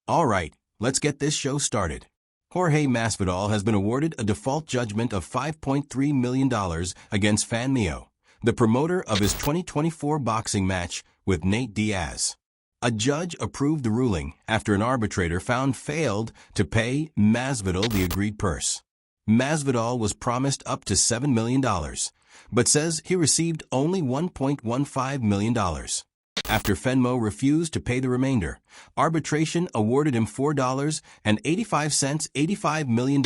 All right, let's get this show started. Jorge Masvidal has been awarded a default judgment of $5.3 million against FanMio, the promoter of his 2024 boxing match with Nate Diaz. A judge approved the ruling after an arbitrator found failed to pay Masvidal the agreed purse. Masvidal was promised up to $7 million, but says he received only $1.15 million. After FanMio refused to pay the remainder, arbitration awarded him $4.85 $85 million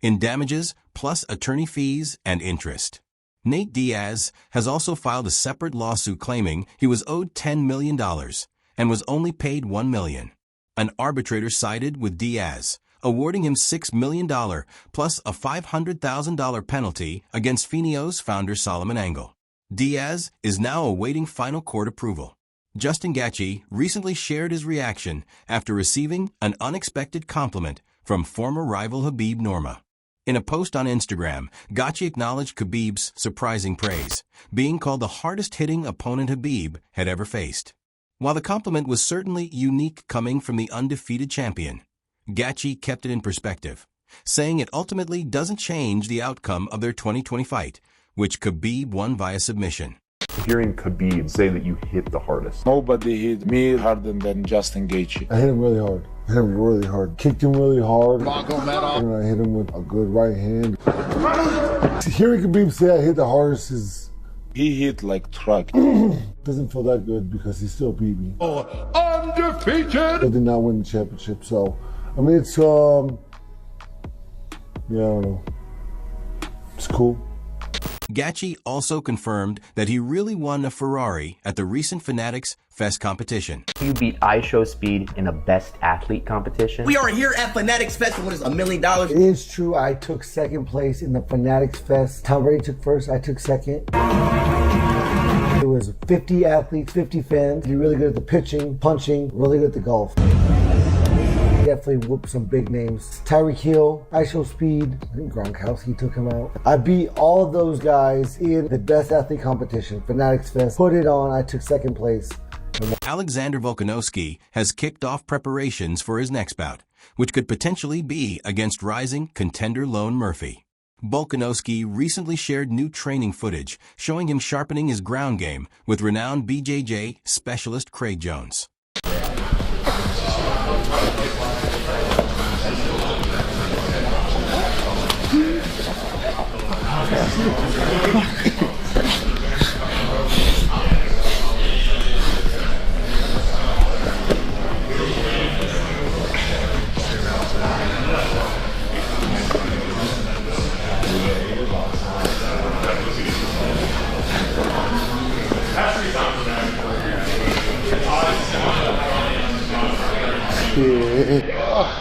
in damages plus attorney fees and interest. Nate Diaz has also filed a separate lawsuit claiming he was owed $10 million and was only paid $1 million. An arbitrator sided with Diaz, awarding him $6 million plus a $500,000 penalty against FanMio's founder Solomon Angle. Diaz is now awaiting final court approval. Justin Gaethje recently shared his reaction after receiving an unexpected compliment from former rival Khabib Nurmagomedov. In a post on Instagram, Gaethje acknowledged Khabib's surprising praise, being called the hardest-hitting opponent Khabib had ever faced. While the compliment was certainly unique coming from the undefeated champion, Gaethje kept it in perspective, saying it ultimately doesn't change the outcome of their 2020 fight, which Khabib won via submission. Hearing Khabib say that you hit the hardest. Nobody hit me harder than Justin Gaethje. I hit him really hard. Kicked him really hard. And Magomedov. I hit him with a good right hand. Hearing Khabib say I hit the hardest is... He hit like truck. doesn't feel that good because he still beat me. Oh, undefeated! I did not win the championship, so... I mean, it's, yeah, I don't know. It's cool. Gaethje also confirmed that he really won a Ferrari at the recent Fanatics Fest competition. You beat IShowSpeed in a best athlete competition. We are here at Fanatics Fest for what is $1 million. It is true, I took second place in the Fanatics Fest. Tom Brady took first, I took second. It was 50 athletes, 50 fans. You're really good at the pitching, punching, really good at the golf. Definitely whooped some big names. Tyreek Hill, IShowSpeed, I think Gronkowski took him out. I beat all of those guys in the best athlete competition, Fanatics Fest. Put it on, I took second place. Alexander Volkanovski has kicked off preparations for his next bout, which could potentially be against rising contender Lone Murphy. Volkanovski recently shared new training footage showing him sharpening his ground game with renowned BJJ specialist Craig Jones.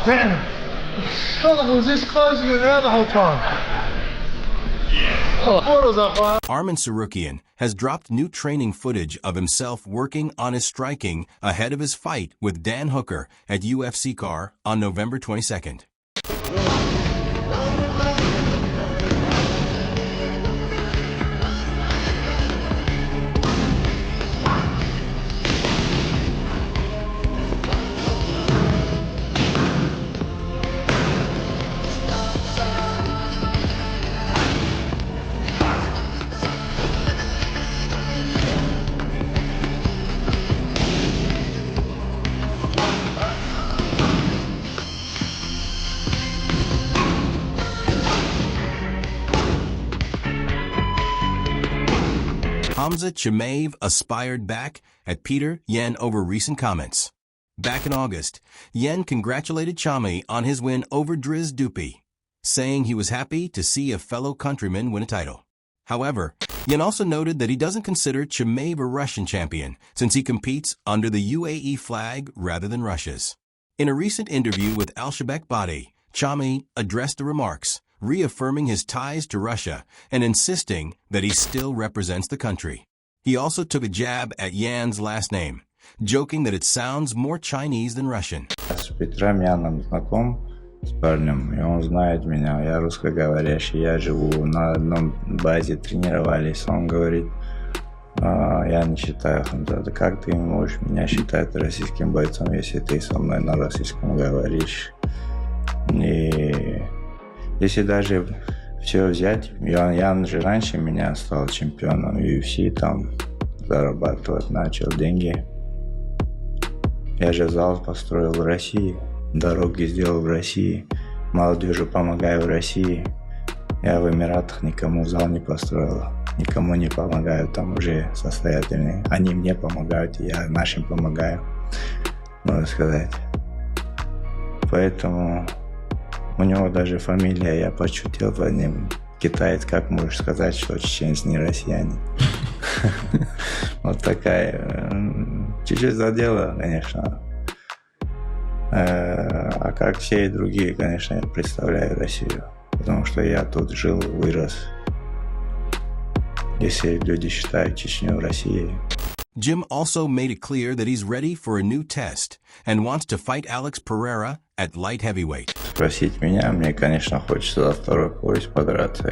Damn! I was this close to the whole time. Arman Tsarukyan has dropped new training footage of himself working on his striking ahead of his fight with Dan Hooker at UFC Car on November 22nd. Hamza Chimaev aspired back at Peter Yan over recent comments. Back in August, Yan congratulated Chimaev on his win over Driz Dupi, saying he was happy to see a fellow countryman win a title. However, Yan also noted that he doesn't consider Chimaev a Russian champion since he competes under the UAE flag rather than Russia's. In a recent interview with Al-Shabak Badi, Chimaev addressed the remarks, reaffirming his ties to Russia and insisting that he still represents the country. He also took a jab at Yan's last name, joking that it sounds more Chinese than Russian. С Петром Яном знаком, с парнем, и он знает меня, я русскоговорящий, я живу на одном базе, тренировались. Он говорит, Я не считаю, Хамзат, как ты можешь меня считать российским бойцом, если ты со мной на российском говоришь? И если даже все взять, я же раньше меня стал чемпионом UFC, там зарабатывать начал деньги. Я же зал построил в России, дороги сделал в России, молодежи помогаю в России. Я в Эмиратах никому зал не построил, никому не помогаю, там уже состоятельные. Они мне помогают, я нашим помогаю, можно сказать. Поэтому у него даже фамилия, я пошутил по ним. Китаец, как можешь сказать, что чеченец не россиянин? Вот такая, чуть-чуть задела, конечно. А как все и другие, конечно, я представляю Россию. Потому что я тут жил, вырос. Если люди считают Чечню Россией. Jim also made it clear that he's ready for a new test and wants to fight Alex Pereira at light heavyweight. Спросить меня, мне, конечно, хочется за второй пояс подраться.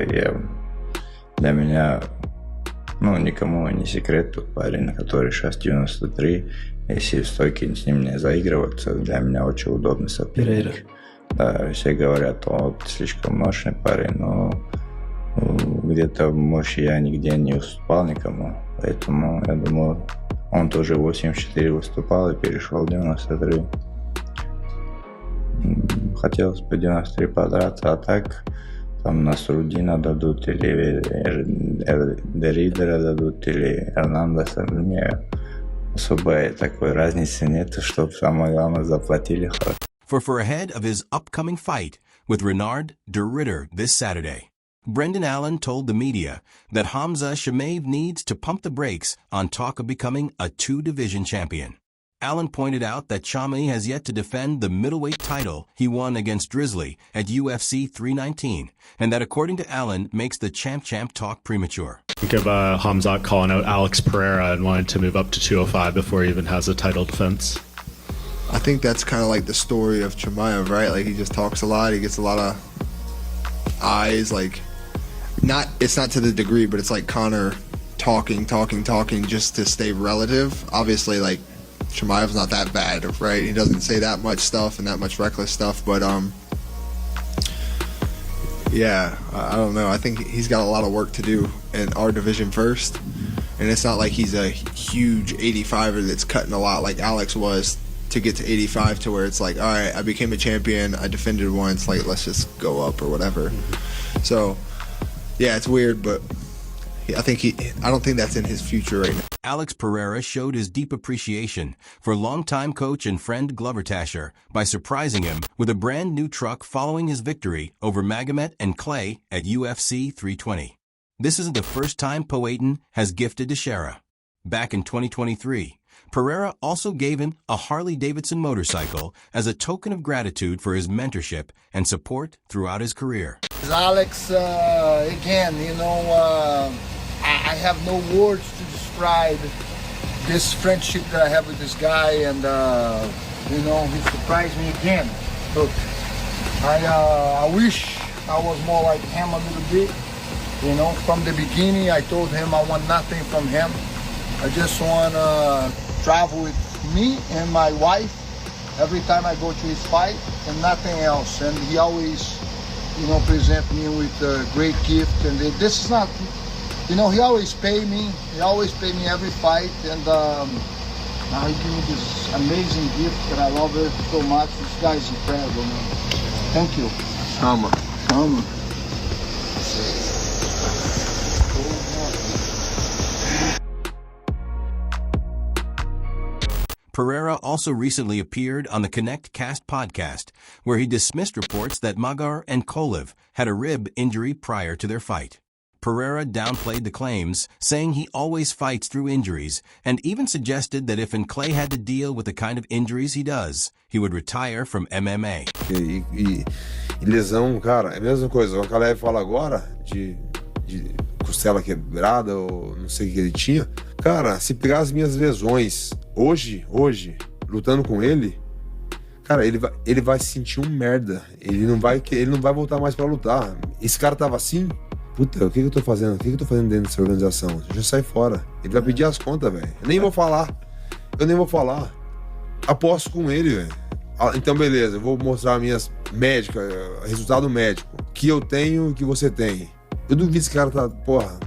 Для меня, никому не секрет, тот парень, который сейчас 93, если в стойке с ним не заигрываться, для меня очень удобный соперник. Да, все говорят, он слишком мощный парень, но где-то в мощи я нигде не уступал никому. Поэтому я думаю, он тоже 84 выступал и перешел в 93. Хотелось бы 93 подраться, а так там Насруддина дадут, или Деридера дадут, или Эрнандеса. Мне особой такой разницы нет, чтобы самое главное заплатили хорошо. For ahead of his upcoming fight with Renard de Ridder this Saturday, Brendan Allen told the media that Hamza Chimaev needs to pump the brakes on talk of becoming a two-division champion. Allen pointed out that Chimaev has yet to defend the middleweight title he won against Drizzly at UFC 319, and that according to Allen makes the champ talk premature. Think of Hamzat calling out Alex Pereira and wanting to move up to 205 before he even has a title defense. I think that's kind of like the story of Chimaev, right? Like, he just talks a lot, he gets a lot of eyes, like, it's not to the degree, but it's like Conor talking just to stay relative. Obviously, like, Chimaev's not that bad, right? He doesn't say that much stuff and that much reckless stuff, but yeah, I don't know. I think he's got a lot of work to do in our division first, and it's not like he's a huge 85er that's cutting a lot like Alex was to get to 85, to where it's like, all right, I became a champion, I defended once, like, let's just go up or whatever. So yeah, it's weird, but I don't think that's in his future right now. Alex Pereira showed his deep appreciation for longtime coach and friend Glover Tasher by surprising him with a brand new truck following his victory over Magomed and Clay at UFC 320. This isn't the first time Poatan has gifted Teixeira. Back in 2023, Pereira also gave him a Harley-Davidson motorcycle as a token of gratitude for his mentorship and support throughout his career. Alex, again, I have no words to describe this friendship that I have with this guy, and he surprised me again. Look, I wish I was more like him a little bit. From the beginning, I told him I want nothing from him. I just want to travel with me and my wife every time I go to his fight, and nothing else. And he always, present me with a great gift. And this is not, he always pay me. He always pay me every fight. And now he gave me this amazing gift that I love it so much. This guy is incredible, man. Thank you. Calma. Pereira also recently appeared on the Connect Cast podcast, where he dismissed reports that Magar and Kolev had a rib injury prior to their fight. Pereira downplayed the claims, saying he always fights through injuries, and even suggested that if Clay had to deal with the kind of injuries he does, he would retire from MMA. E lesão, cara, é a mesma coisa. O Kalev fala agora de costela quebrada ou não sei o que ele tinha. Cara, se pegar as minhas lesões hoje, lutando com ele, cara, ele vai se sentir um merda. Ele não vai voltar mais pra lutar. Esse cara tava assim, Puta, o que eu tô fazendo? O que eu tô fazendo dentro dessa organização? Eu já sai fora. Ele vai pedir as contas, velho. Eu nem vou falar. Aposto com ele, velho. Então, beleza, eu vou mostrar minhas médicas, resultado médico. Que eu tenho e que você tem. Eu duvido esse cara tá, porra,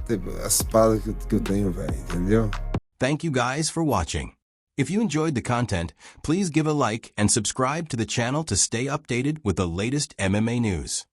essas paradas que eu tenho, velho, entendeu? Thank you guys for watching. If you enjoyed the content, please give a like and subscribe to the channel to stay updated with the latest MMA news.